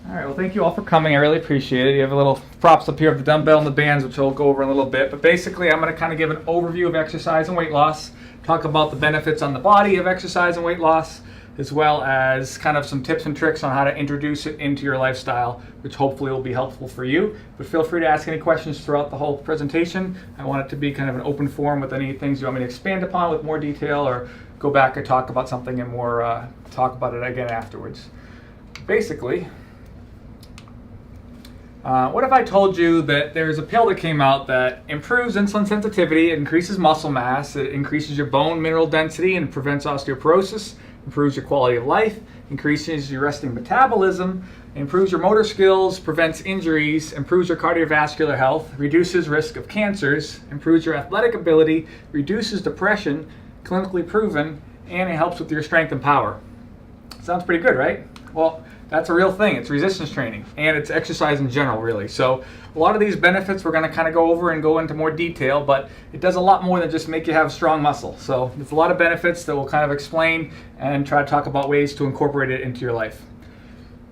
All right, well, thank you all for coming. I really appreciate it. You have a little props up here of the dumbbell and the bands, which I'll go over in a little bit. But basically, I'm going to kind of give an overview of exercise and weight loss, talk about the benefits on the body of exercise and weight loss, as well as kind of some tips and tricks on how to introduce it into your lifestyle, which hopefully will be helpful for you. But feel free to ask any questions throughout the whole presentation. I want it to be kind of an open forum with any things you want me to expand upon with more detail, or go back and talk about something and more talk about it again afterwards. Basically, what if I told you that there's a pill that came out that improves insulin sensitivity, it increases muscle mass, it increases your bone mineral density and prevents osteoporosis, improves your quality of life, increases your resting metabolism, improves your motor skills, prevents injuries, improves your cardiovascular health, reduces risk of cancers, improves your athletic ability, reduces depression, clinically proven, and it helps with your strength and power. Sounds pretty good, right? Well, that's a real thing. It's resistance training, and it's exercise in general, really. So a lot of these benefits we're going to kind of go over and go into more detail, but it does a lot more than just make you have strong muscle. So there's a lot of benefits that we'll kind of explain and try to talk about ways to incorporate it into your life.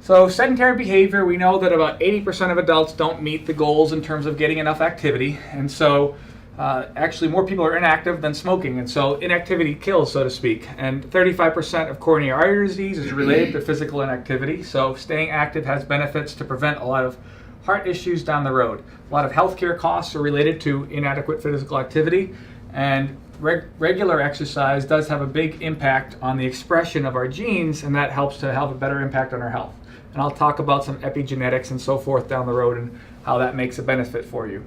So sedentary behavior, we know that about 80% of adults don't meet the goals in terms of getting enough activity, and so actually more people are inactive than smoking, and so inactivity kills, so to speak. And 35% of coronary artery disease is related to physical inactivity, so staying active has benefits to prevent a lot of heart issues down the road. A lot of healthcare costs are related to inadequate physical activity, and regular exercise does have a big impact on the expression of our genes, and that helps to have a better impact on our health. And I'll talk about some epigenetics and so forth down the road and how that makes a benefit for you.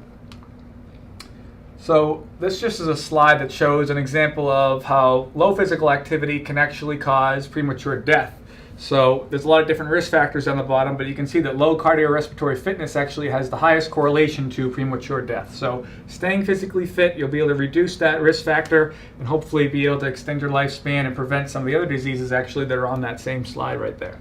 So this just is a slide that shows an example of how low physical activity can actually cause premature death. So there's a lot of different risk factors on the bottom, but you can see that low cardiorespiratory fitness actually has the highest correlation to premature death. So staying physically fit, you'll be able to reduce that risk factor and hopefully be able to extend your lifespan and prevent some of the other diseases actually that are on that same slide right there.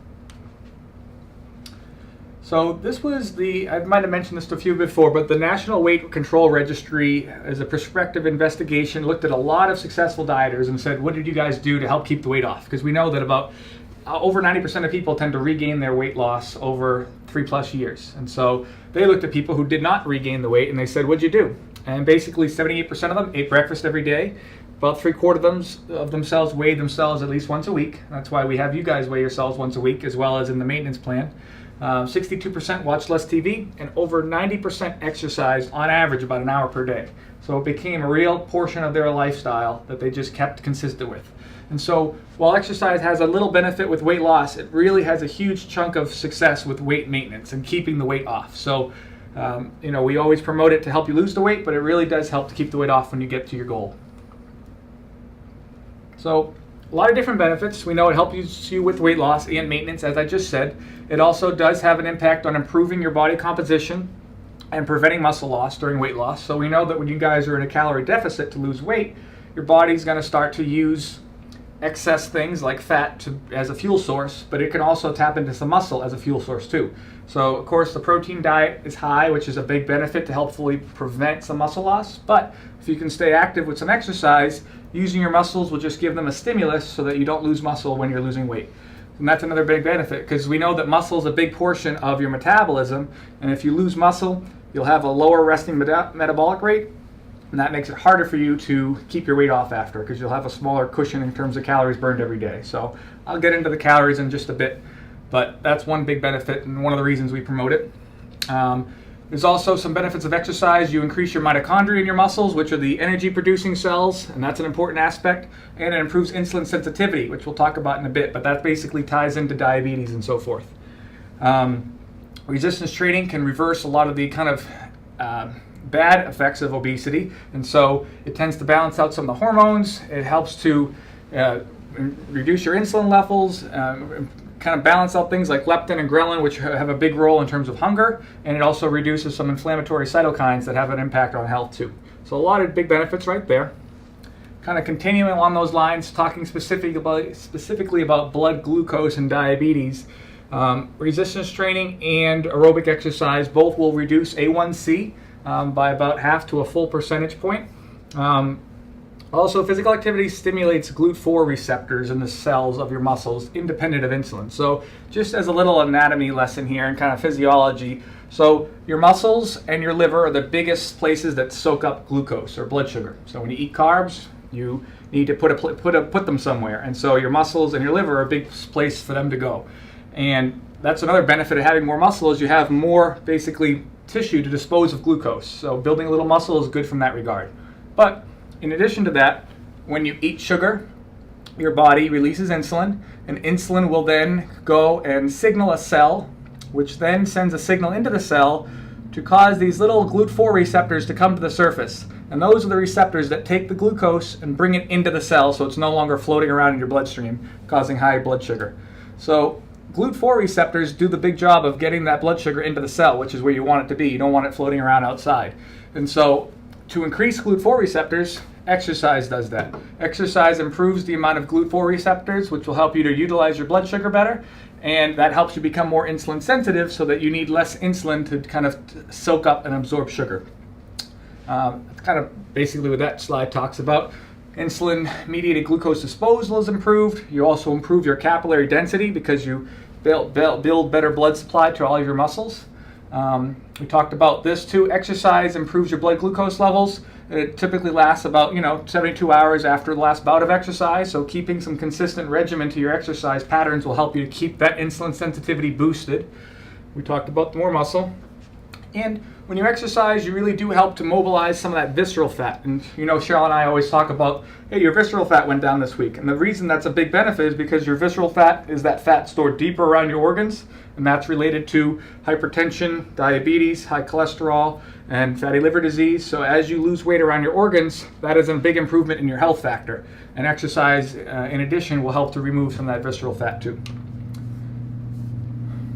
So this was I might have mentioned this to a few before, but the National Weight Control Registry is a prospective investigation, looked at a lot of successful dieters and said, what did you guys do to help keep the weight off? Because we know that about over 90% of people tend to regain their weight loss over 3+ years. And so they looked at people who did not regain the weight and they said, what'd you do? And basically 78% of them ate breakfast every day. About 3/4 of themselves weighed themselves at least once a week. That's why we have you guys weigh yourselves once a week, as well as in the maintenance plan. 62% watched less TV, and over 90% exercised on average about an hour per day. So it became a real portion of their lifestyle that they just kept consistent with. And so while exercise has a little benefit with weight loss, it really has a huge chunk of success with weight maintenance and keeping the weight off. So we always promote it to help you lose the weight, but it really does help to keep the weight off when you get to your goal. So a lot of different benefits. We know it helps you with weight loss and maintenance, as I just said. It also does have an impact on improving your body composition and preventing muscle loss during weight loss. So we know that when you guys are in a calorie deficit to lose weight, your body's going to start to use excess things like fat as a fuel source, but it can also tap into some muscle as a fuel source too. So of course the protein diet is high, which is a big benefit to helpfully prevent some muscle loss. But if you can stay active with some exercise, using your muscles will just give them a stimulus so that you don't lose muscle when you're losing weight. And that's another big benefit, because we know that muscle is a big portion of your metabolism, and if you lose muscle, you'll have a lower resting metabolic rate, and that makes it harder for you to keep your weight off after, because you'll have a smaller cushion in terms of calories burned every day. So I'll get into the calories in just a bit, but that's one big benefit and one of the reasons we promote it. There's also some benefits of exercise. You increase your mitochondria in your muscles, which are the energy producing cells, and that's an important aspect. And it improves insulin sensitivity, which we'll talk about in a bit, but that basically ties into diabetes and so forth. Resistance training can reverse a lot of the kind of bad effects of obesity, and so it tends to balance out some of the hormones. It helps to reduce your insulin levels, kind of balance out things like leptin and ghrelin, which have a big role in terms of hunger, and it also reduces some inflammatory cytokines that have an impact on health too. So a lot of big benefits right there. Kind of continuing along those lines, talking specifically about blood glucose and diabetes, resistance training and aerobic exercise both will reduce A1C by about half to a full percentage point. Also, physical activity stimulates GLUT4 receptors in the cells of your muscles independent of insulin. So just as a little anatomy lesson here and kind of physiology, so your muscles and your liver are the biggest places that soak up glucose or blood sugar. So when you eat carbs, you need to put them somewhere. And so your muscles and your liver are a big place for them to go. And that's another benefit of having more muscle is you have more basically tissue to dispose of glucose. So building a little muscle is good from that regard. But in addition to that, when you eat sugar, your body releases insulin, and insulin will then go and signal a cell, which then sends a signal into the cell to cause these little GLUT4 receptors to come to the surface. And those are the receptors that take the glucose and bring it into the cell so it's no longer floating around in your bloodstream, causing high blood sugar. So GLUT4 receptors do the big job of getting that blood sugar into the cell, which is where you want it to be. You don't want it floating around outside. And so to increase GLUT4 receptors, exercise does that. Exercise improves the amount of GLUT4 receptors, which will help you to utilize your blood sugar better, and that helps you become more insulin sensitive so that you need less insulin to kind of soak up and absorb sugar. Kind of basically what that slide talks about. Insulin-mediated glucose disposal is improved. You also improve your capillary density because you build better blood supply to all of your muscles. We talked about this too. Exercise improves your blood glucose levels. It typically lasts about 72 hours after the last bout of exercise. So keeping some consistent regimen to your exercise patterns will help you to keep that insulin sensitivity boosted. We talked about more muscle. And when you exercise, you really do help to mobilize some of that visceral fat. And Cheryl and I always talk about, hey, your visceral fat went down this week. And the reason that's a big benefit is because your visceral fat is that fat stored deeper around your organs. And that's related to hypertension, diabetes, high cholesterol, and fatty liver disease. So as you lose weight around your organs, that is a big improvement in your health factor. And exercise, in addition, will help to remove some of that visceral fat too.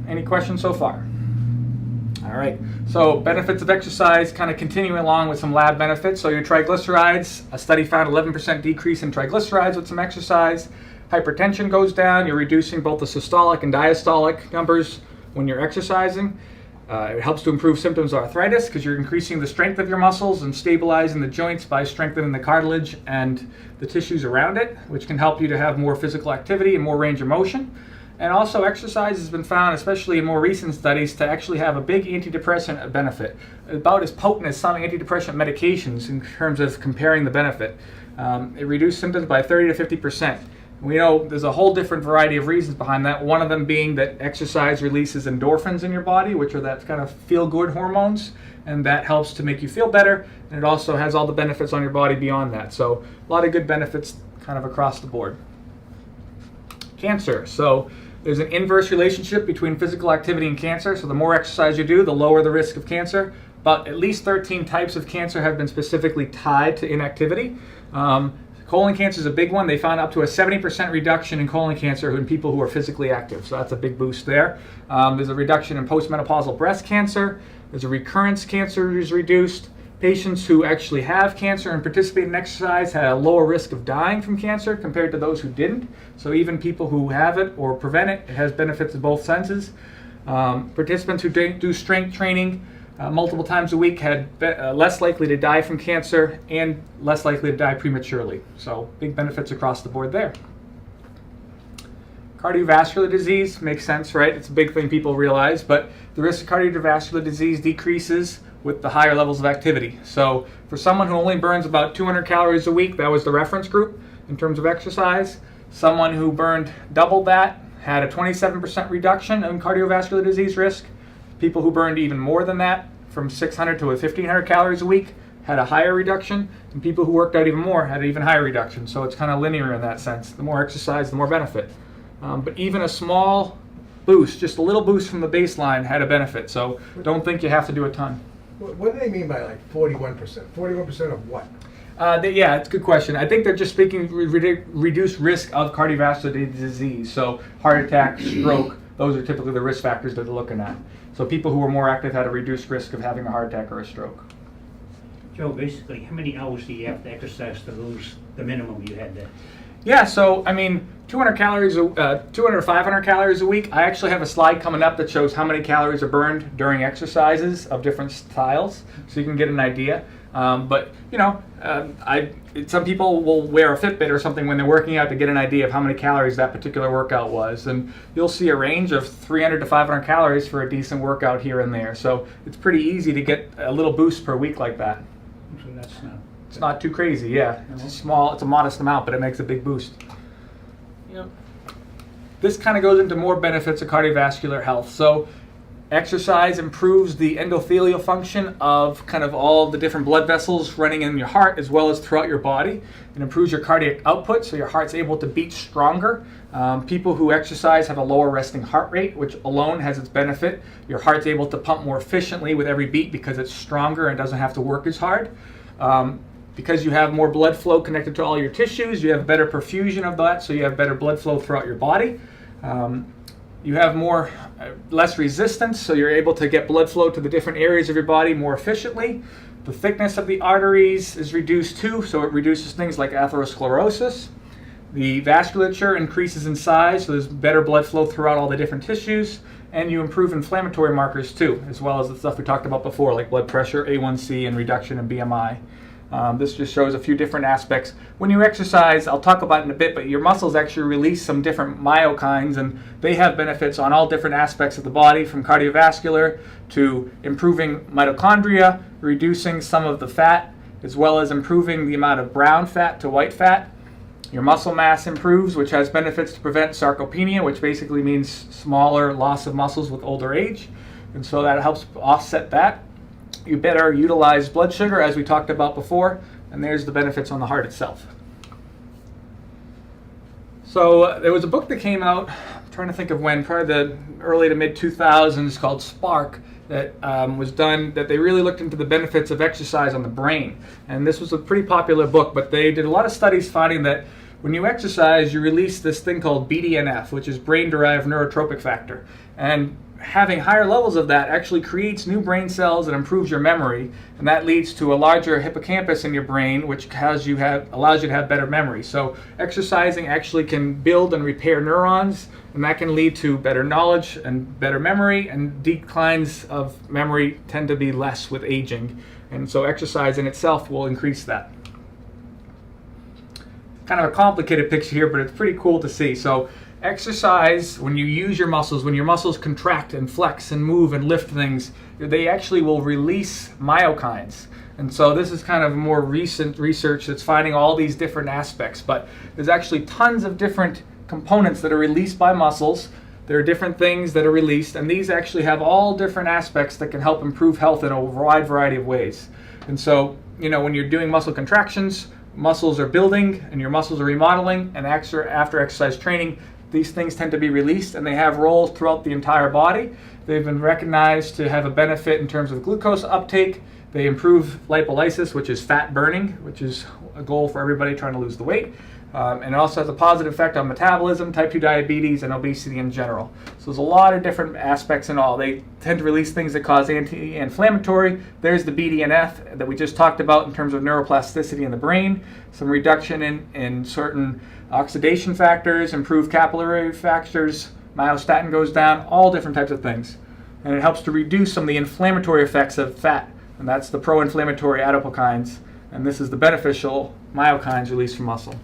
Any questions so far? All right, so benefits of exercise, kind of continuing along with some lab benefits. So your triglycerides, a study found 11% decrease in triglycerides with some exercise. Hypertension goes down. You're reducing both the systolic and diastolic numbers when you're exercising. It helps to improve symptoms of arthritis because you're increasing the strength of your muscles and stabilizing the joints by strengthening the cartilage and the tissues around it, which can help you to have more physical activity and more range of motion. And also exercise has been found, especially in more recent studies, to actually have a big antidepressant benefit, about as potent as some antidepressant medications in terms of comparing the benefit. It reduced symptoms by 30 to 50%. We know there's a whole different variety of reasons behind that, one of them being that exercise releases endorphins in your body, which are that kind of feel-good hormones, and that helps to make you feel better, and it also has all the benefits on your body beyond that. So a lot of good benefits kind of across the board. Cancer. So there's an inverse relationship between physical activity and cancer. So the more exercise you do, the lower the risk of cancer. But at least 13 types of cancer have been specifically tied to inactivity. Colon cancer is a big one. They found up to a 70% reduction in colon cancer in people who are physically active. So that's a big boost there. There's a reduction in postmenopausal breast cancer. There's a recurrence cancer is reduced. Patients who actually have cancer and participate in exercise had a lower risk of dying from cancer compared to those who didn't. So even people who have it or prevent it, it has benefits in both senses. Participants who do strength training multiple times a week had less likely to die from cancer and less likely to die prematurely. So big benefits across the board there. Cardiovascular disease makes sense, right? It's a big thing people realize, but the risk of cardiovascular disease decreases with the higher levels of activity. So for someone who only burns about 200 calories a week, that was the reference group in terms of exercise. Someone who burned double that had a 27% reduction in cardiovascular disease risk. People who burned even more than that, from 600 to 1,500 calories a week, had a higher reduction, and people who worked out even more had an even higher reduction. So it's kind of linear in that sense. The more exercise, the more benefit. But even a small boost, just a little boost from the baseline, had a benefit. So don't think you have to do a ton. What do they mean by like 41%? 41% of what? Yeah, it's a good question. I think they're just speaking reduced risk of cardiovascular disease. So heart attack, stroke, those are typically the risk factors that they're looking at. So people who are more active had a reduced risk of having a heart attack or a stroke. Joe, basically, how many hours do you have to exercise to lose the minimum you had to? Yeah, so 200 calories, 200 to 500 calories a week. I actually have a slide coming up that shows how many calories are burned during exercises of different styles, so you can get an idea. But some people will wear a Fitbit or something when they're working out to get an idea of how many calories that particular workout was, and you'll see a range of 300 to 500 calories for a decent workout here and there. So it's pretty easy to get a little boost per week like that. So that's not. It's not too crazy, yeah. It's a modest amount, but it makes a big boost. Yep. This kind of goes into more benefits of cardiovascular health. So exercise improves the endothelial function of kind of all the different blood vessels running in your heart as well as throughout your body. It improves your cardiac output, so your heart's able to beat stronger. People who exercise have a lower resting heart rate, which alone has its benefit. Your heart's able to pump more efficiently with every beat because it's stronger and doesn't have to work as hard. Because you have more blood flow connected to all your tissues, you have better perfusion of that, so you have better blood flow throughout your body. You have less resistance, so you're able to get blood flow to the different areas of your body more efficiently. The thickness of the arteries is reduced too, so it reduces things like atherosclerosis. The vasculature increases in size, so there's better blood flow throughout all the different tissues. And you improve inflammatory markers too, as well as the stuff we talked about before, like blood pressure, A1C, and reduction in BMI. This just shows a few different aspects. When you exercise, I'll talk about it in a bit, but your muscles actually release some different myokines, and they have benefits on all different aspects of the body, from cardiovascular to improving mitochondria, reducing some of the fat, as well as improving the amount of brown fat to white fat. Your muscle mass improves, which has benefits to prevent sarcopenia, which basically means smaller loss of muscles with older age, and so that helps offset that. You better utilize blood sugar, as we talked about before, and there's the benefits on the heart itself. So there was a book that came out, I'm trying to think of when, probably the early to mid 2000s, called Spark, that was done, that they really looked into the benefits of exercise on the brain. And this was a pretty popular book, but they did a lot of studies finding that when you exercise, you release this thing called BDNF, which is brain-derived neurotrophic factor. And having higher levels of that actually creates new brain cells and improves your memory, and that leads to a larger hippocampus in your brain, which allows you to have better memory. So exercising actually can build and repair neurons, and that can lead to better knowledge and better memory, and declines of memory tend to be less with aging, and so exercise in itself will increase that. Kind of a complicated picture here, but it's pretty cool to see. So exercise, when you use your muscles, when your muscles contract and flex and move and lift things, they actually will release myokines. And so this is kind of more recent research that's finding all these different aspects, but there's actually tons of different components that are released by muscles. There are different things that are released, and these actually have all different aspects that can help improve health in a wide variety of ways. And so, when you're doing muscle contractions, muscles are building and your muscles are remodeling, and after exercise training, these things tend to be released, and they have roles throughout the entire body. They've been recognized to have a benefit in terms of glucose uptake. They improve lipolysis, which is fat burning, which is a goal for everybody trying to lose the weight. And it also has a positive effect on metabolism, type 2 diabetes, and obesity in general. So there's a lot of different aspects in all. They tend to release things that cause anti-inflammatory. There's the BDNF that we just talked about in terms of neuroplasticity in the brain, some reduction in certain oxidation factors, improved capillary factors, myostatin goes down, all different types of things. And it helps to reduce some of the inflammatory effects of fat, and that's the pro-inflammatory adipokines, and this is the beneficial myokines released from muscle.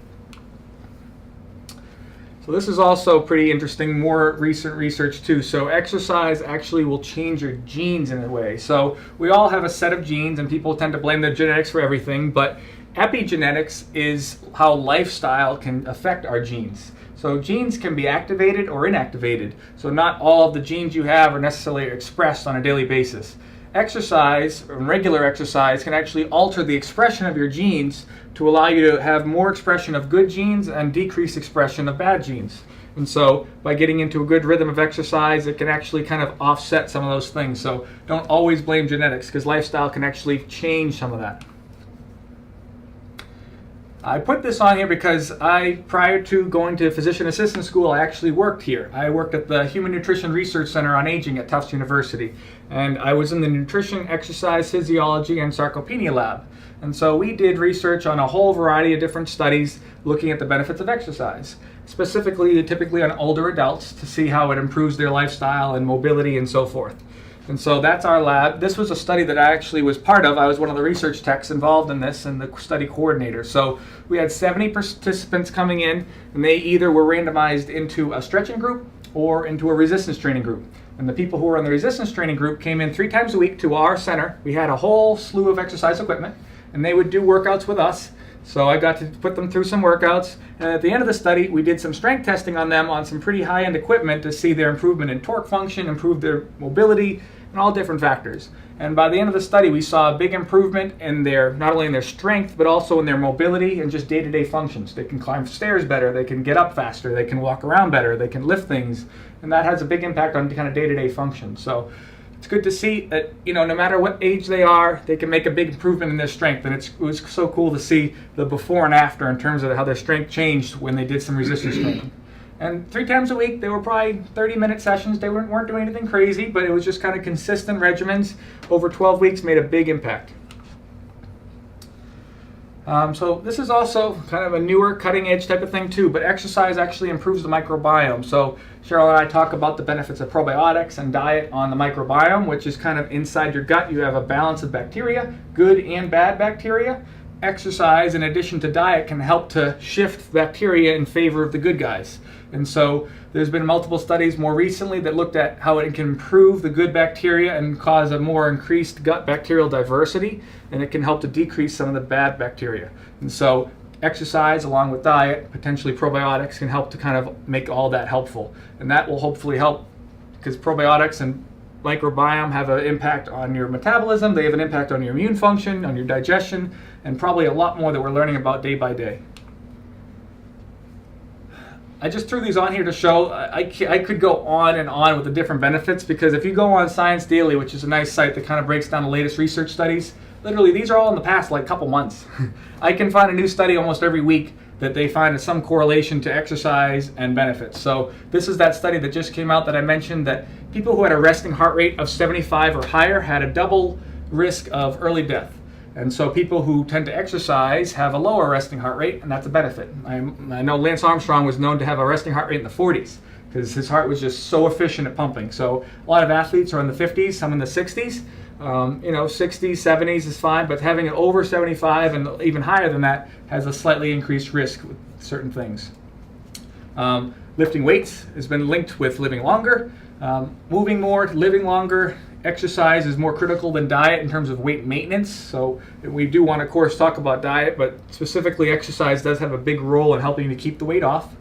So this is also pretty interesting, more recent research too. So exercise actually will change your genes in a way. So we all have a set of genes, and people tend to blame their genetics for everything, but epigenetics is how lifestyle can affect our genes. So genes can be activated or inactivated. So not all of the genes you have are necessarily expressed on a daily basis. Exercise, or regular exercise, can actually alter the expression of your genes to allow you to have more expression of good genes and decrease expression of bad genes. And so by getting into a good rhythm of exercise, it can actually kind of offset some of those things. So don't always blame genetics, because lifestyle can actually change some of that. I put this on here because prior to going to physician assistant school, I actually worked here. I worked at the Human Nutrition Research Center on Aging at Tufts University. And I was in the Nutrition, Exercise, Physiology, and Sarcopenia lab. And so we did research on a whole variety of different studies looking at the benefits of exercise, specifically typically on older adults, to see how it improves their lifestyle and mobility and so forth. And so that's our lab. This was a study that I actually was part of. I was one of the research techs involved in this and the study coordinator. So we had 70 participants coming in, and they either were randomized into a stretching group or into a resistance training group. And the people who were in the resistance training group came in 3 times a week to our center. We had a whole slew of exercise equipment, and they would do workouts with us. So I got to put them through some workouts. And at the end of the study, we did some strength testing on them on some pretty high-end equipment to see their improvement in torque function, improve their mobility, and all different factors. And by the end of the study, we saw a big improvement in their, not only in their strength, but also in their mobility and just day-to-day functions. They can climb stairs better, they can get up faster, they can walk around better, they can lift things, and that has a big impact on kind of day-to-day function. So it's good to see that, no matter what age they are, they can make a big improvement in their strength. And it was so cool to see the before and after in terms of how their strength changed when they did some resistance training. And 3 times a week, they were probably 30-minute sessions. They weren't doing anything crazy, but it was just kind of consistent regimens over 12 weeks, made a big impact. So this is also kind of a newer cutting edge type of thing too, but exercise actually improves the microbiome. So Cheryl and I talk about the benefits of probiotics and diet on the microbiome, which is kind of inside your gut. You have a balance of bacteria, good and bad bacteria. Exercise, in addition to diet, can help to shift bacteria in favor of the good guys. And so there's been multiple studies more recently that looked at how it can improve the good bacteria and cause a more increased gut bacterial diversity, and it can help to decrease some of the bad bacteria. And so exercise along with diet, potentially probiotics, can help to kind of make all that helpful. And that will hopefully help, because probiotics and microbiome have an impact on your metabolism, they have an impact on your immune function, on your digestion, and probably a lot more that we're learning about day by day. I just threw these on here to show, I could go on and on with the different benefits, because if you go on Science Daily, which is a nice site that kind of breaks down the latest research studies, literally these are all in the past like couple months. I can find a new study almost every week that they find some correlation to exercise and benefits. So this is that study that just came out that I mentioned, that people who had a resting heart rate of 75 or higher had a double risk of early death. And so people who tend to exercise have a lower resting heart rate, and that's a benefit. I know Lance Armstrong was known to have a resting heart rate in the 40s because his heart was just so efficient at pumping. So a lot of athletes are in the 50s, some in the 60s. 60s, 70s is fine, but having it over 75 and even higher than that has a slightly increased risk with certain things. Lifting weights has been linked with living longer. Moving more, living longer. Exercise is more critical than diet in terms of weight maintenance. So we do want to, of course, talk about diet, but specifically exercise does have a big role in helping you to keep the weight off.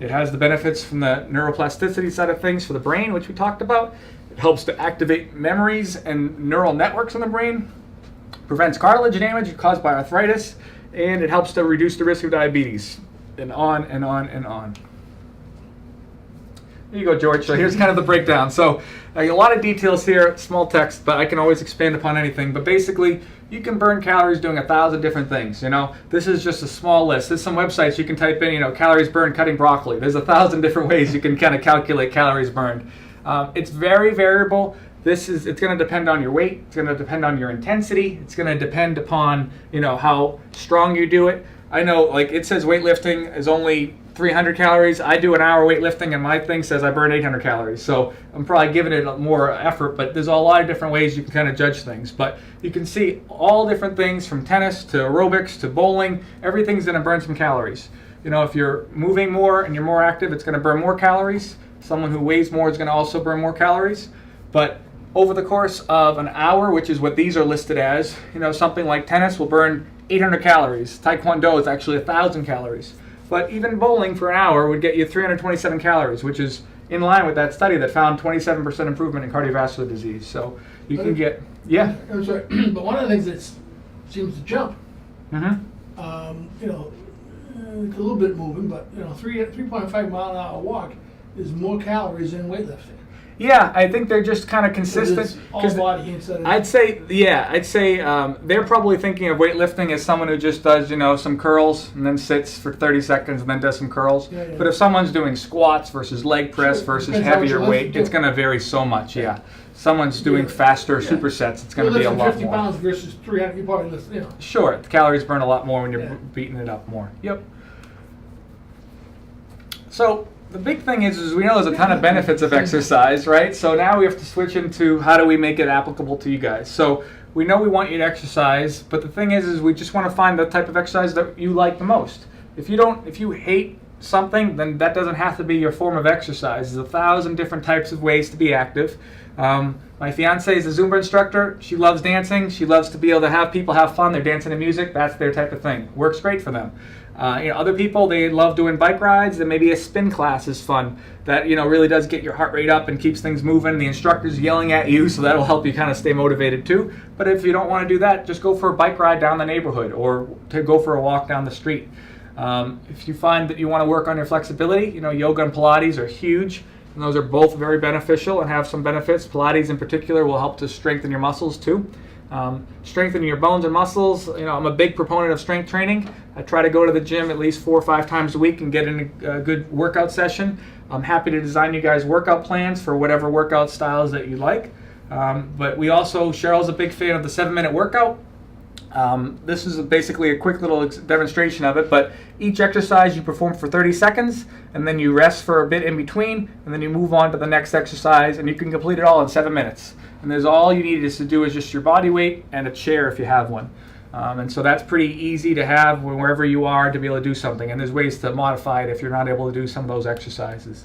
It has the benefits from the neuroplasticity side of things for the brain, which we talked about. It helps to activate memories and neural networks in the brain, prevents cartilage damage caused by arthritis, and it helps to reduce the risk of diabetes, and on and on and on. There you go, George. So here's kind of the breakdown. So a lot of details here, small text, but I can always expand upon anything. But basically, you can burn calories doing 1,000 different things. This is just a small list. There's some websites you can type in, calories burned cutting broccoli. There's 1,000 different ways you can kind of calculate calories burned. It's very variable. It's going to depend on your weight. It's going to depend on your intensity. It's going to depend upon, how strong you do it. I know, like, it says weightlifting is only 300 calories. I do an hour weightlifting and my thing says I burn 800 calories. So I'm probably giving it more effort, but there's a lot of different ways you can kind of judge things. But you can see all different things from tennis to aerobics to bowling. Everything's going to burn some calories. If you're moving more and you're more active, it's going to burn more calories. Someone who weighs more is going to also burn more calories. But over the course of an hour, which is what these are listed as, something like tennis will burn 800 calories. Taekwondo is actually 1,000 calories. But even bowling for an hour would get you 327 calories, which is in line with that study that found 27% improvement in cardiovascular disease. So you can get, yeah. I'm sorry, but one of the things that seems to jump, it's a little bit moving, but 3.5 mile an hour walk is more calories than weightlifting. Yeah, I think they're just kind of consistent. So all body instead of I'd say they're probably thinking of weightlifting as someone who just does, some curls and then sits for 30 seconds and then does some curls. Yeah. But if someone's doing squats versus leg press versus Depends how much heavier you're weight, lifting, it's going to vary so much, yeah. Someone's doing faster supersets, it's going to be a lot 50 more. pounds versus 300, you probably lift, Sure, the calories burn a lot more when you're beating it up more. Yep. So The big thing is we know there's a ton of benefits of exercise, right? So now we have to switch into how do we make it applicable to you guys. So we know we want you to exercise, but the thing is we just want to find the type of exercise that you like the most. If you hate something, then that doesn't have to be your form of exercise. There's 1,000 different types of ways to be active. My fiance is a Zumba instructor. She loves dancing. She loves to be able to have people have fun. They're dancing to music. That's their type of thing. Works great for them. Other people, they love doing bike rides, and maybe a spin class is fun. That really does get your heart rate up and keeps things moving. The instructor's yelling at you, so that'll help you kind of stay motivated too. But if you don't want to do that, just go for a bike ride down the neighborhood or to go for a walk down the street. If you find that you want to work on your flexibility, yoga and Pilates are huge. And those are both very beneficial and have some benefits. Pilates in particular will help to strengthen your muscles too. Strengthening your bones and muscles. I'm a big proponent of strength training. I try to go to the gym at least 4 or 5 times a week and get in a good workout session. I'm happy to design you guys workout plans for whatever workout styles that you like. But we also, Cheryl's a big fan of the 7-minute workout. This is basically a quick little demonstration of it, but each exercise you perform for 30 seconds, and then you rest for a bit in between, and then you move on to the next exercise, and you can complete it all in 7 minutes. And there's all you need to do is just your body weight and a chair if you have one. And so that's pretty easy to have wherever you are to be able to do something, and there's ways to modify it if you're not able to do some of those exercises.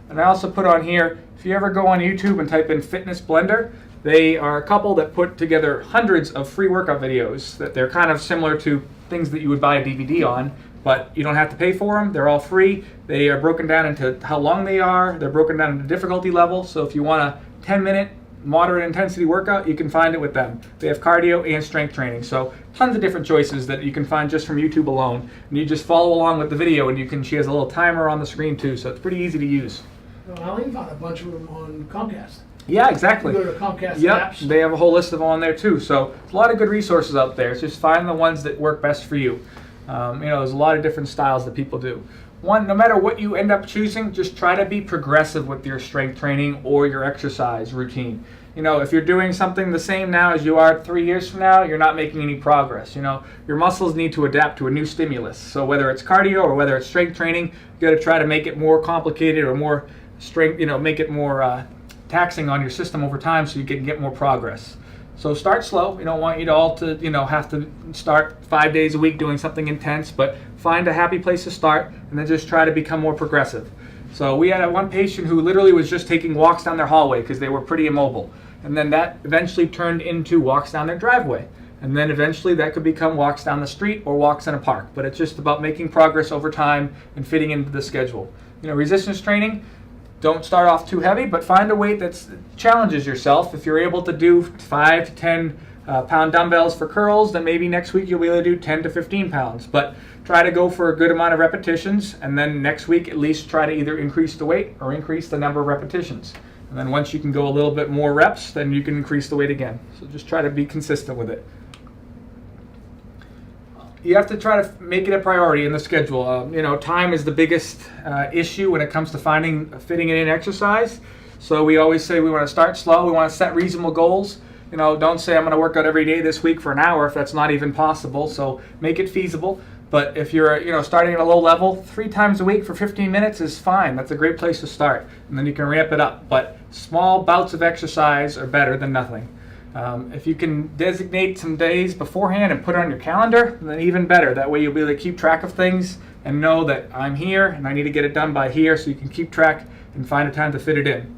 And I also put on here, if you ever go on YouTube and type in Fitness Blender, they are a couple that put together hundreds of free workout videos that they're kind of similar to things that you would buy a DVD on, but you don't have to pay for them. They're all free. They are broken down into how long they are. They're broken down into difficulty level. So if you want a 10-minute moderate intensity workout, you can find it with them. They have cardio and strength training. So tons of different choices that you can find just from YouTube alone. And you just follow along with the video, and she has a little timer on the screen too. So it's pretty easy to use. I even found a bunch of them on Comcast. Yeah, exactly. You go to Comcast Yep, apps. they have a whole list of them on there too. So there's a lot of good resources out there. It's just find the ones that work best for you. There's a lot of different styles that people do. No matter what you end up choosing, just try to be progressive with your strength training or your exercise routine. If you're doing something the same now as you are 3 years from now, you're not making any progress. Your muscles need to adapt to a new stimulus. So whether it's cardio or whether it's strength training, you got to try to make it more complicated or more strength. Make it more taxing on your system over time so you can get more progress. So start slow. We don't want you to all to have to start 5 days a week doing something intense, but find a happy place to start and then just try to become more progressive. So we had one patient who literally was just taking walks down their hallway because they were pretty immobile, and then that eventually turned into walks down their driveway, and then eventually that could become walks down the street or walks in a park. But it's just about making progress over time and fitting into the schedule. Resistance training, don't start off too heavy, but find a weight that challenges yourself. If you're able to do 5 to 10 pound dumbbells for curls, then maybe next week you'll be able to do 10 to 15 pounds. But try to go for a good amount of repetitions, and then next week at least try to either increase the weight or increase the number of repetitions. And then once you can go a little bit more reps, then you can increase the weight again. So just try to be consistent with it. You have to try to make it a priority in the schedule. Time is the biggest issue when it comes to fitting it in exercise. So we always say we want to start slow. We want to set reasonable goals. Don't say I'm going to work out every day this week for an hour if that's not even possible. So make it feasible. But if you're starting at a low level, 3 times a week for 15 minutes is fine. That's a great place to start. And then you can ramp it up. But small bouts of exercise are better than nothing. If you can designate some days beforehand and put it on your calendar, then even better. That way you'll be able to keep track of things and know that I'm here and I need to get it done by here, so you can keep track and find a time to fit it in.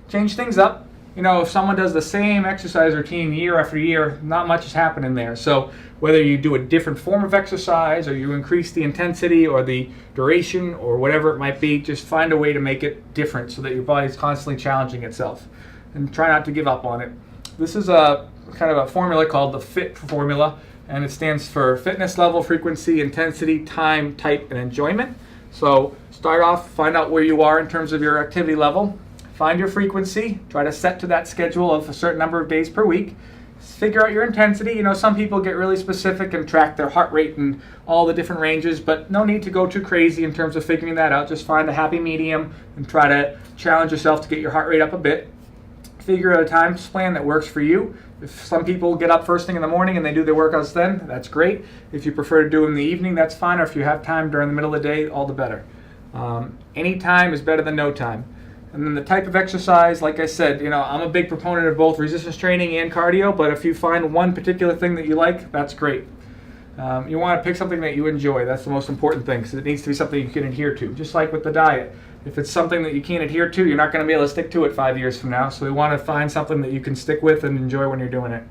Change things up. If someone does the same exercise routine year after year, not much is happening there. So whether you do a different form of exercise or you increase the intensity or the duration or whatever it might be, just find a way to make it different so that your body is constantly challenging itself. And try not to give up on it. This is a kind of a formula called the FIT formula, and it stands for fitness level, frequency, intensity, time, type, and enjoyment. So start off, find out where you are in terms of your activity level, find your frequency, try to set to that schedule of a certain number of days per week, figure out your intensity. Some people get really specific and track their heart rate and all the different ranges, but no need to go too crazy in terms of figuring that out. Just find a happy medium and try to challenge yourself to get your heart rate up a bit. Figure out a time plan that works for you. If some people get up first thing in the morning and they do their workouts then, that's great. If you prefer to do them in the evening, that's fine. Or if you have time during the middle of the day, all the better. Any time is better than no time. And then the type of exercise, like I said, I'm a big proponent of both resistance training and cardio, but if you find one particular thing that you like, that's great. You want to pick something that you enjoy. That's the most important thing, because it needs to be something you can adhere to. Just like with the diet. If it's something that you can't adhere to, you're not going to be able to stick to it 5 years from now. So we want to find something that you can stick with and enjoy when you're doing it.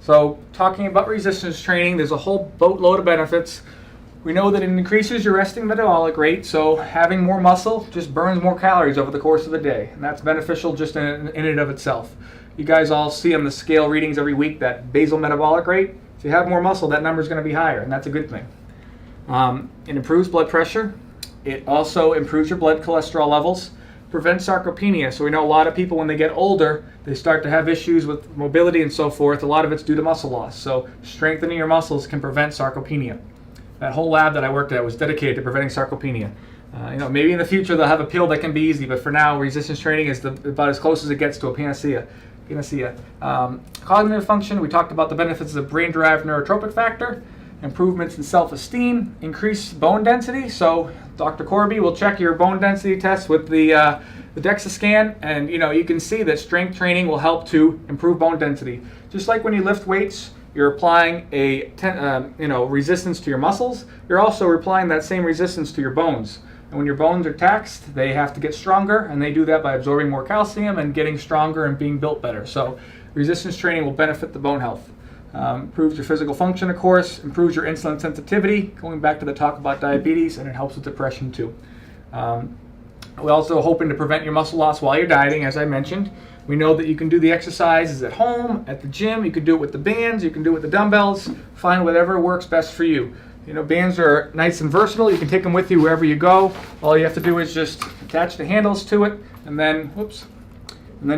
So talking about resistance training, there's a whole boatload of benefits. We know that it increases your resting metabolic rate, so having more muscle just burns more calories over the course of the day, and that's beneficial just in and of itself. You guys all see on the scale readings every week that basal metabolic rate. If you have more muscle, that number is going to be higher, and that's a good thing. It improves blood pressure. It also improves your blood cholesterol levels, prevents sarcopenia. So we know a lot of people, when they get older, they start to have issues with mobility and so forth. A lot of it's due to muscle loss. So strengthening your muscles can prevent sarcopenia. That whole lab that I worked at was dedicated to preventing sarcopenia. Maybe in the future they'll have a pill that can be easy, but for now, resistance training is about as close as it gets to a panacea. Cognitive function, we talked about the benefits of brain-derived neurotropic factor, improvements in self-esteem, increased bone density. So Dr. Corby will check your bone density test with the DEXA scan, and you can see that strength training will help to improve bone density. Just like when you lift weights, you're applying resistance to your muscles. You're also applying that same resistance to your bones. And when your bones are taxed, they have to get stronger, and they do that by absorbing more calcium and getting stronger and being built better. So resistance training will benefit the bone health. Improves your physical function, of course, improves your insulin sensitivity, going back to the talk about diabetes, and it helps with depression too. We're also hoping to prevent your muscle loss while you're dieting, as I mentioned. We know that you can do the exercises at home, at the gym, you can do it with the bands, you can do it with the dumbbells, find whatever works best for you. Bands are nice and versatile. You can take them with you wherever you go. All you have to do is just attach the handles to it, and then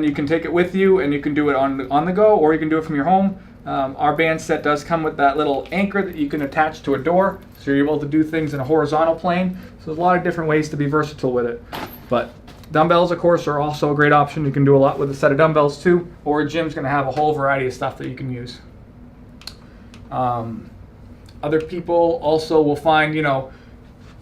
you can take it with you, and you can do it on the go, or you can do it from your home. Our band set does come with that little anchor that you can attach to a door, so you're able to do things in a horizontal plane. So there's a lot of different ways to be versatile with it. But dumbbells, of course, are also a great option. You can do a lot with a set of dumbbells too, or a gym's going to have a whole variety of stuff that you can use. Other people also will find,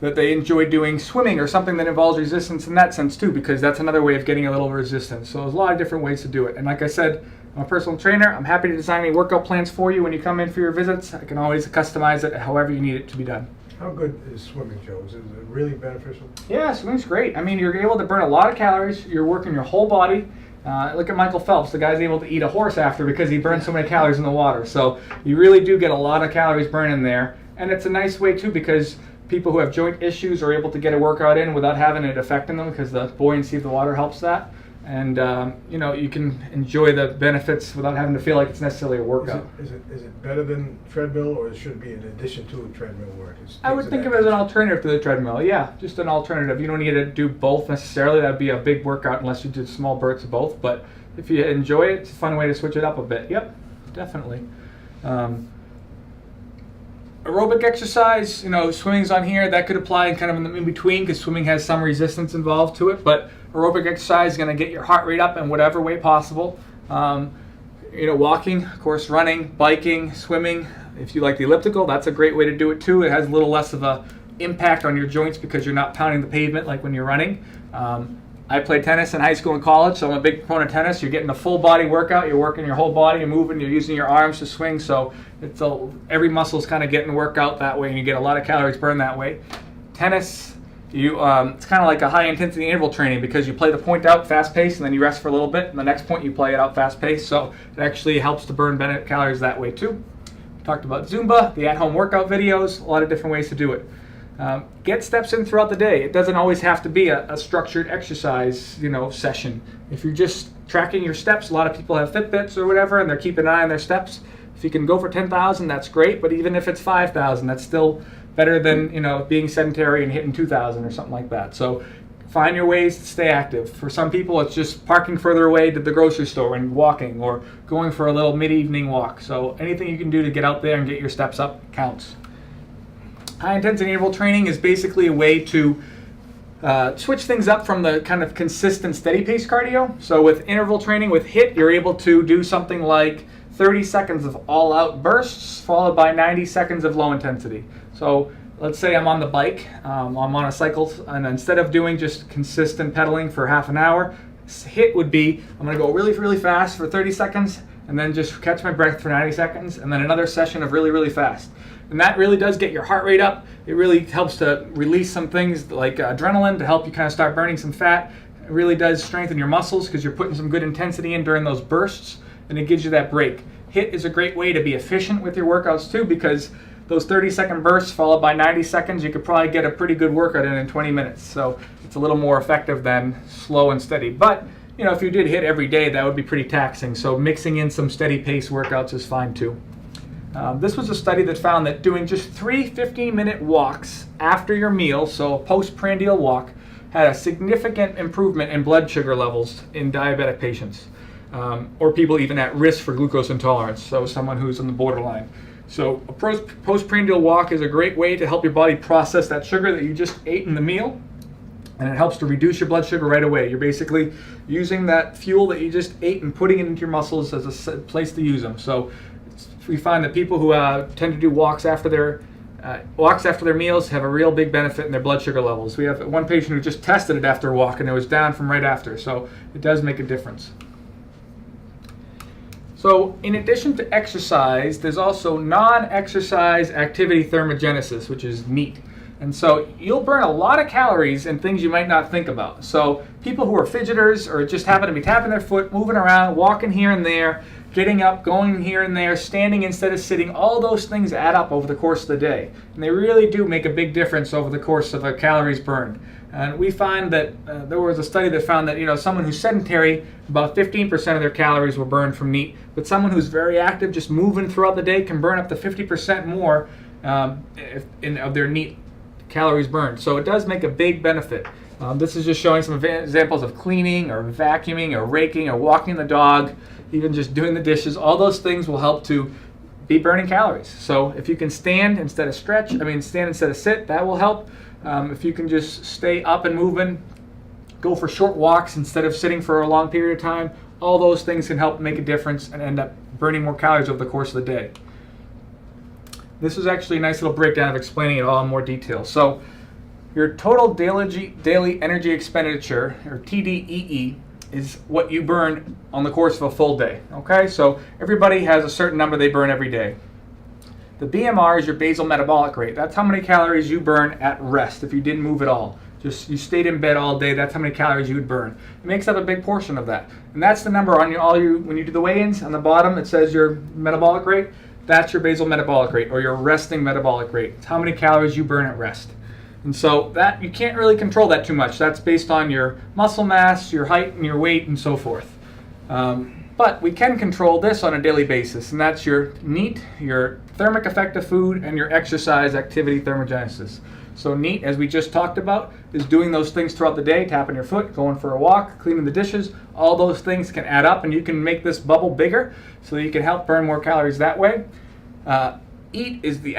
that they enjoy doing swimming or something that involves resistance in that sense too, because that's another way of getting a little resistance. So there's a lot of different ways to do it. And like I said, I'm a personal trainer. I'm happy to design any workout plans for you when you come in for your visits. I can always customize it however you need it to be done. How good is swimming, Joe? Is it really beneficial? Yeah, swimming's great. I mean, you're able to burn a lot of calories. You're working your whole body. Look at Michael Phelps. The guy's able to eat a horse after because he burned so many calories in the water. So you really do get a lot of calories burning there. And it's a nice way too, because people who have joint issues are able to get a workout in without having it affecting them, because the buoyancy of the water helps that. And you can enjoy the benefits without having to feel like it's necessarily a workout. Is it better than treadmill, or should it be in addition to treadmill work? I would think of it as an alternative to the treadmill. Yeah, just an alternative. You don't need to do both necessarily. That'd be a big workout unless you did small bursts of both. But if you enjoy it, it's a fun way to switch it up a bit. Yep, definitely. Aerobic exercise, swimming's on here. That could apply in kind of in between, because swimming has some resistance involved to it. But aerobic exercise is going to get your heart rate up in whatever way possible. Walking, of course, running, biking, swimming. If you like the elliptical, that's a great way to do it too. It has a little less of a impact on your joints because you're not pounding the pavement like when you're running. I played tennis in high school and college, so I'm a big proponent of tennis. You're getting a full body workout. You're working your whole body. You're moving. You're using your arms to swing. So every muscle's kind of getting worked out that way, and you get a lot of calories burned that way. Tennis, it's kind of like a high-intensity interval training, because you play the point out fast-paced, and then you rest for a little bit, and the next point you play it out fast-paced. So it actually helps to burn calories that way too. Talked about Zumba, the at-home workout videos, a lot of different ways to do it. Get steps in throughout the day. It doesn't always have to be a structured exercise, session. If you're just tracking your steps, a lot of people have Fitbits or whatever, and they're keeping an eye on their steps. If you can go for 10,000, that's great. But even if it's 5,000, that's still better than being sedentary and hitting 2,000 or something like that. So find your ways to stay active. For some people, it's just parking further away to the grocery store and walking, or going for a little mid-evening walk. So anything you can do to get out there and get your steps up counts. High-intensity interval training is basically a way to switch things up from the kind of consistent, steady-pace cardio. So with interval training, with HIIT, you're able to do something like 30 seconds of all-out bursts, followed by 90 seconds of low intensity. So let's say I'm on the bike, I'm on a cycle, and instead of doing just consistent pedaling for half an hour, HIIT would be, I'm going to go really, really fast for 30 seconds, and then just catch my breath for 90 seconds, and then another session of really, really fast. And that really does get your heart rate up. It really helps to release some things like adrenaline to help you kind of start burning some fat. It really does strengthen your muscles because you're putting some good intensity in during those bursts, and it gives you that break. HIIT is a great way to be efficient with your workouts too, because those 30-second bursts followed by 90 seconds, you could probably get a pretty good workout in 20 minutes. So it's a little more effective than slow and steady. But you know, if you did HIIT every day, that would be pretty taxing. So mixing in some steady pace workouts is fine too. This was a study that found that doing just 3 15-minute walks after your meal, so a postprandial walk, had a significant improvement in blood sugar levels in diabetic patients, or people even at risk for glucose intolerance, so someone who's on the borderline. So a postprandial walk is a great way to help your body process that sugar that you just ate in the meal, and it helps to reduce your blood sugar right away. You're basically using that fuel that you just ate and putting it into your muscles as a place to use them. So we find that people who tend to do walks after their meals have a real big benefit in their blood sugar levels. We have one patient who just tested it after a walk, and it was down from right after. So it does make a difference. So in addition to exercise, there's also non-exercise activity thermogenesis, which is NEAT. And so you'll burn a lot of calories in things you might not think about. So people who are fidgeters or just happen to be tapping their foot, moving around, walking here and there, getting up, going here and there, standing instead of sitting, all those things add up over the course of the day. And they really do make a big difference over the course of the calories burned. And we find that there was a study that found that someone who's sedentary, about 15% of their calories were burned from NEAT. But someone who's very active, just moving throughout the day, can burn up to 50% more of their NEAT calories burned. So it does make a big benefit. This is just showing some examples of cleaning or vacuuming or raking or walking the dog, even just doing the dishes. All those things will help to be burning calories. So if you can stand instead of stand instead of sit, that will help. If you can just stay up and moving, go for short walks instead of sitting for a long period of time, all those things can help make a difference and end up burning more calories over the course of the day. This is actually a nice little breakdown of explaining it all in more detail. So your total daily energy expenditure, or TDEE, is what you burn on the course of a full day. Okay, so everybody has a certain number they burn every day. The BMR is your basal metabolic rate. That's how many calories you burn at rest if you didn't move at all. Just you stayed in bed all day, that's how many calories you would burn. It makes up a big portion of that. And that's the number on when you do the weigh-ins, on the bottom it says your metabolic rate. That's your basal metabolic rate, or your resting metabolic rate. It's how many calories you burn at rest. And so that you can't really control that too much. That's based on your muscle mass, your height, and your weight, and so forth. But we can control this on a daily basis, and that's your NEAT, your thermic effect of food, and your exercise activity thermogenesis. So NEAT, as we just talked about, is doing those things throughout the day, tapping your foot, going for a walk, cleaning the dishes. All those things can add up, and you can make this bubble bigger so that you can help burn more calories that way. EAT is the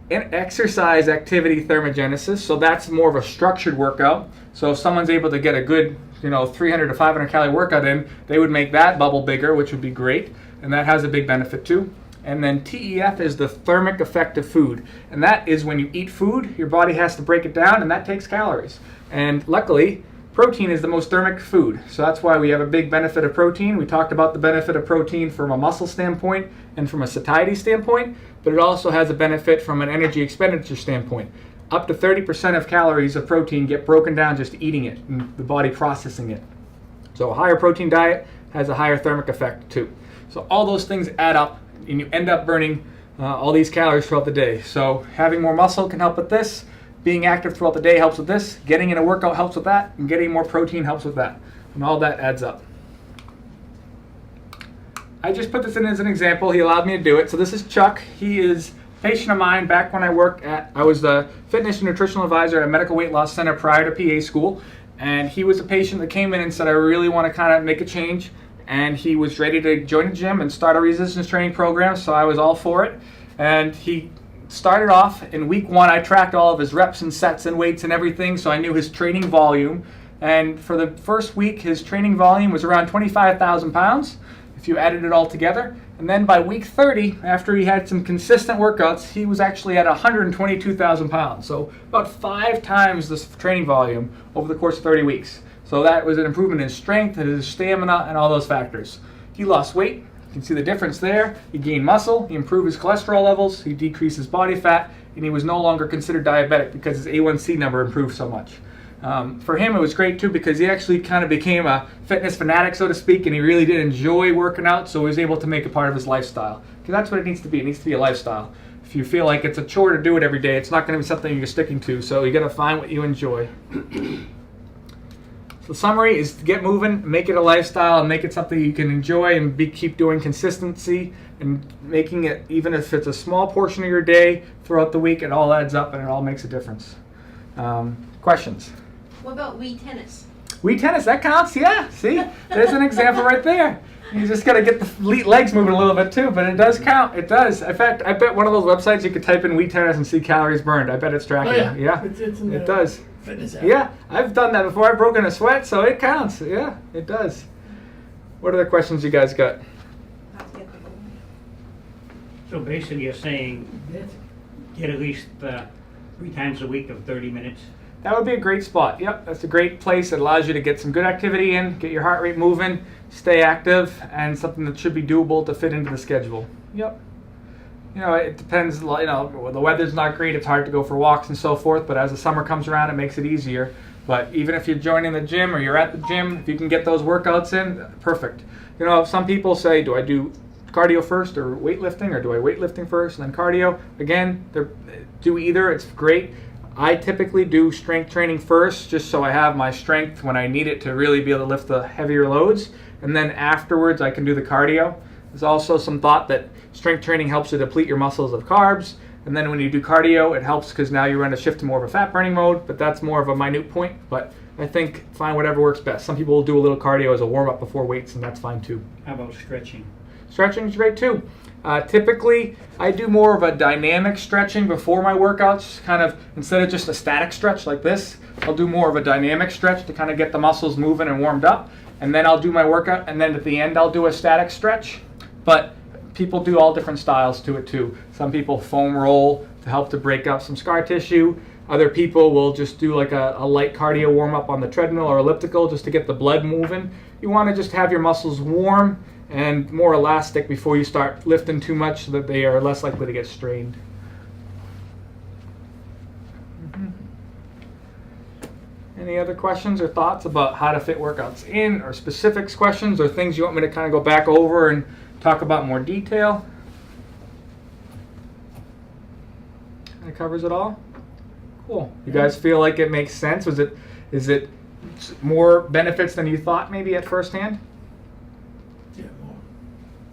exercise activity thermogenesis, so that's more of a structured workout. So if someone's able to get a good 300 to 500 calorie workout in, they would make that bubble bigger, which would be great, and that has a big benefit too. And then TEF is the thermic effect of food, and that is when you eat food, your body has to break it down, and that takes calories. And luckily, protein is the most thermic food, so that's why we have a big benefit of protein. We talked about the benefit of protein from a muscle standpoint and from a satiety standpoint, but it also has a benefit from an energy expenditure standpoint. Up to 30% of calories of protein get broken down just eating it and the body processing it. So a higher protein diet has a higher thermic effect too. So all those things add up, and you end up burning all these calories throughout the day. So having more muscle can help with this. Being active throughout the day helps with this. Getting in a workout helps with that. And getting more protein helps with that. And all that adds up. I just put this in as an example. He allowed me to do it. So this is Chuck. He is a patient of mine back when I was the fitness and nutritional advisor at a medical weight loss center prior to PA school. And he was a patient that came in and said, I really want to kind of make a change. And he was ready to join a gym and start a resistance training program, so I was all for it. And he started off in week 1. I tracked all of his reps and sets and weights and everything, so I knew his training volume. And for the first week, his training volume was around 25,000 pounds. if you added it all together. And then by week 30, after he had some consistent workouts, he was actually at 122,000 pounds. So about 5 times this training volume over the course of 30 weeks. So that was an improvement in strength, and his stamina, and all those factors. He lost weight. You can see the difference there. He gained muscle. He improved his cholesterol levels. He decreased his body fat, and he was no longer considered diabetic because his A1C number improved so much. For him, it was great too because he actually kind of became a fitness fanatic, so to speak, and he really did enjoy working out, so he was able to make it part of his lifestyle. Because that's what it needs to be. It needs to be a lifestyle. If you feel like it's a chore to do it every day, it's not going to be something you're sticking to, so you got to find what you enjoy. The summary is to get moving, make it a lifestyle, and make it something you can enjoy and keep doing consistency and making it, even if it's a small portion of your day throughout the week, it all adds up and it all makes a difference. Questions? What about Wii tennis? Wii tennis, that counts, yeah. See, there's an example right there. You just got to get the legs moving a little bit too, but it does count. It does. In fact, I bet one of those websites you could type in Wii tennis and see calories burned. I bet it's tracking it. Yeah, It's in it the does. fitness app. Yeah, I've done that before. I've broken a sweat, so it counts. Yeah, it does. What other questions you guys got? So basically you're saying get at least 3 times a week of 30 minutes. That would be a great spot. Yep, that's a great place that allows you to get some good activity in, get your heart rate moving, stay active, and something that should be doable to fit into the schedule. Yep. You know, it depends, you know, the weather's not great, it's hard to go for walks and so forth, but as the summer comes around, it makes it easier. But even if you're joining the gym or you're at the gym, if you can get those workouts in, perfect. You know, some people say, do I do cardio first or weightlifting, or do I weightlifting first and then cardio? Again, do either, it's great. I typically do strength training first, just so I have my strength when I need it to really be able to lift the heavier loads. And then afterwards, I can do the cardio. There's also some thought that strength training helps to deplete your muscles of carbs. And then when you do cardio, it helps because now you're going to shift to more of a fat burning mode, but that's more of a minute point. But I think find whatever works best. Some people will do a little cardio as a warm-up before weights, and that's fine too. How about stretching? Stretching is great too. Typically, I do more of a dynamic stretching before my workouts, kind of instead of just a static stretch like this, I'll do more of a dynamic stretch to kind of get the muscles moving and warmed up. And then I'll do my workout, and then at the end I'll do a static stretch. But people do all different styles to it too. Some people foam roll to help to break up some scar tissue. Other people will just do like a light cardio warm up on the treadmill or elliptical just to get the blood moving. You want to just have your muscles warm and more elastic before you start lifting too much so that they are less likely to get strained. Any other questions or thoughts about how to fit workouts in, or specifics questions or things you want me to kind of go back over and talk about in more detail? That covers it all? Cool. You guys feel like it makes sense? Is it more benefits than you thought maybe at first hand? Yeah, more.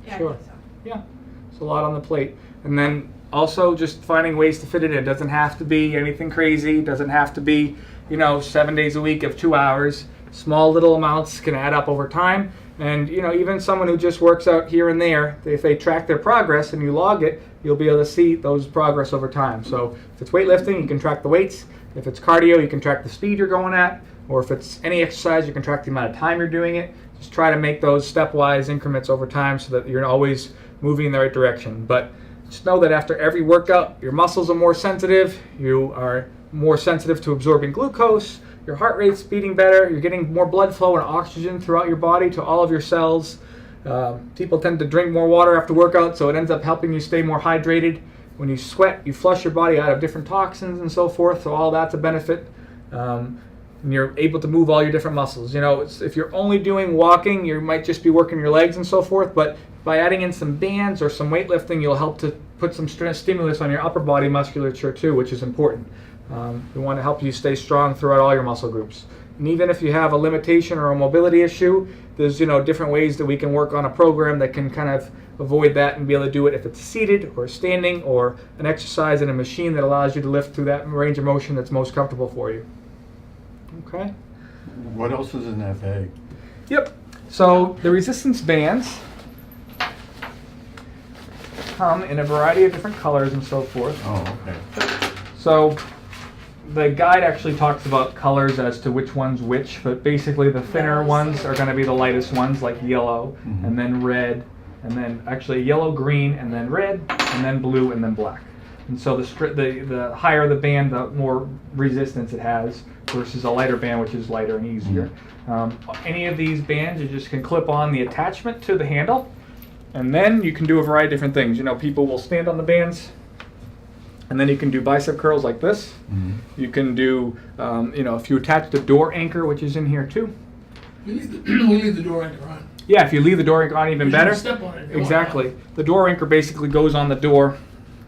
Yeah, Sure. I think so. Yeah, it's a lot on the plate. And then also just finding ways to fit it in. It doesn't have to be anything crazy. It doesn't have to be, 7 days a week of 2 hours. Small little amounts can add up over time. And, even someone who just works out here and there, if they track their progress and you log it, you'll be able to see those progress over time. So if it's weightlifting, you can track the weights. If it's cardio, you can track the speed you're going at. Or if it's any exercise, you can track the amount of time you're doing it. Just try to make those stepwise increments over time so that you're always moving in the right direction. But just know that after every workout, your muscles are more sensitive. You are more sensitive to absorbing glucose. Your heart rate's beating better. You're getting more blood flow and oxygen throughout your body to all of your cells. People tend to drink more water after workout, so it ends up helping you stay more hydrated. When you sweat, you flush your body out of different toxins and so forth, so all that's a benefit. And you're able to move all your different muscles. If you're only doing walking, you might just be working your legs and so forth, but by adding in some bands or some weightlifting, you'll help to put some stimulus on your upper body musculature too, which is important. We want to help you stay strong throughout all your muscle groups. And even if you have a limitation or a mobility issue, there's different ways that we can work on a program that can kind of avoid that and be able to do it if it's seated or standing or an exercise in a machine that allows you to lift through that range of motion that's most comfortable for you. Okay? What else is in that bag? Yep. So the resistance bands come in a variety of different colors and so forth. Oh, okay. So the guide actually talks about colors as to which one's which, but basically the thinner ones are going to be the lightest ones, like yellow, and then red, and then actually yellow, green, and then red, and then blue, and then black. And so the higher the band, the more resistance it has, versus a lighter band, which is lighter and easier. Any of these bands, you just can clip on the attachment to the handle, and then you can do a variety of different things. You know, people will stand on the bands, and then you can do bicep curls like this. You can do, if you attach the door anchor, which is in here too. We leave the door anchor on. Yeah, if you leave the door anchor on, even Because you better. can step on it if you want. Exactly. The door anchor basically goes on the door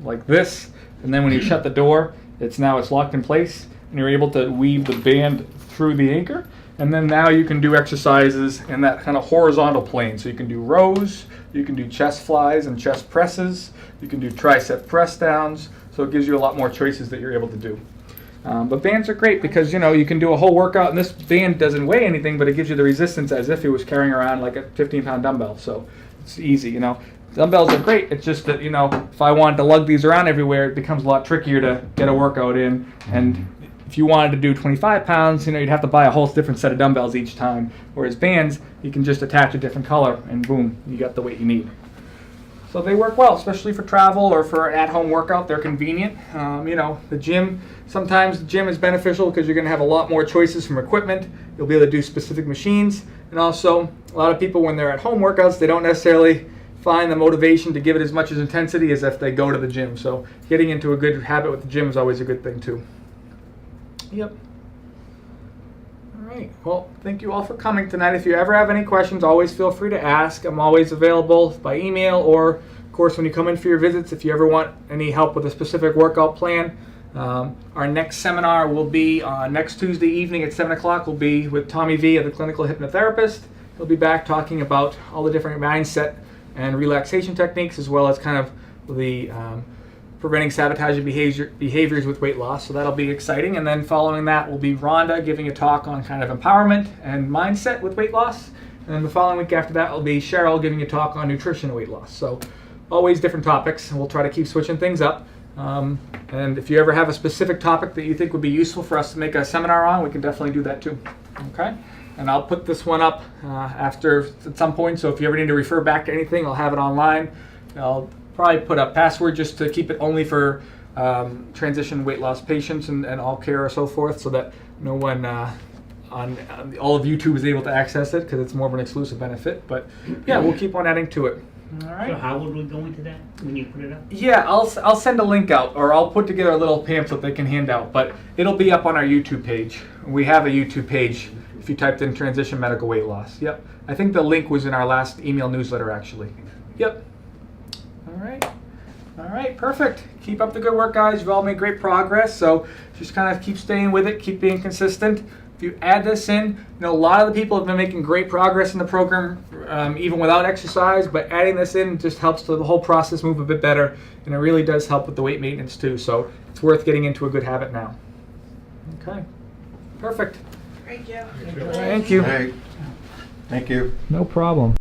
like this, and then when you shut the door, it's locked in place, and you're able to weave the band through the anchor. And then now you can do exercises in that kind of horizontal plane. So you can do rows, you can do chest flies and chest presses, you can do tricep press downs. So it gives you a lot more choices that you're able to do. But bands are great because, you can do a whole workout, and this band doesn't weigh anything, but it gives you the resistance as if it was carrying around like a 15-pound dumbbell. So it's easy, Dumbbells are great. It's just that, if I wanted to lug these around everywhere, it becomes a lot trickier to get a workout in. And if you wanted to do 25 pounds, you'd have to buy a whole different set of dumbbells each time. Whereas bands, you can just attach a different color, and boom, you got the weight you need. So they work well, especially for travel or for an at-home workout. They're convenient. The gym, sometimes the gym is beneficial because you're going to have a lot more choices from equipment. You'll be able to do specific machines. And also, a lot of people, when they're at home workouts, they don't necessarily find the motivation to give it as much as intensity as if they go to the gym. So getting into a good habit with the gym is always a good thing too. Yep. All right. Well, thank you all for coming tonight. If you ever have any questions, always feel free to ask. I'm always available by email, or of course when you come in for your visits, if you ever want any help with a specific workout plan. Our next seminar will be next Tuesday evening at 7 o'clock. Will be with Tommy V, the clinical hypnotherapist. He'll be back talking about all the different mindset and relaxation techniques, as well as kind of the preventing sabotaging behaviors with weight loss. So that'll be exciting. And then following that will be Rhonda giving a talk on kind of empowerment and mindset with weight loss. And then the following week after that will be Cheryl giving a talk on nutrition and weight loss. So always different topics, and we'll try to keep switching things up. And if you ever have a specific topic that you think would be useful for us to make a seminar on, we can definitely do that too. Okay? And I'll put this one up after at some point, so if you ever need to refer back to anything, I'll have it online. I'll probably put a password just to keep it only for transition weight loss patients and all care or so forth, so that no one on all of YouTube is able to access it, because it's more of an exclusive benefit. But yeah, we'll keep on adding to it. All right. So how would we go into that when you put it up? Yeah, I'll send a link out, or I'll put together a little pamphlet they can hand out, but it'll be up on our YouTube page. We have a YouTube page if you typed in transition medical weight loss. Yep. I think the link was in our last email newsletter, actually. Yep. All right, perfect. Keep up the good work, guys. You've all made great progress, so just kind of keep staying with it, keep being consistent. If you add this in, a lot of the people have been making great progress in the program, even without exercise, but adding this in just helps the whole process move a bit better, and it really does help with the weight maintenance too, so it's worth getting into a good habit now. Okay, perfect. Great, Joe. Thank you. Hey, thank you. No problem.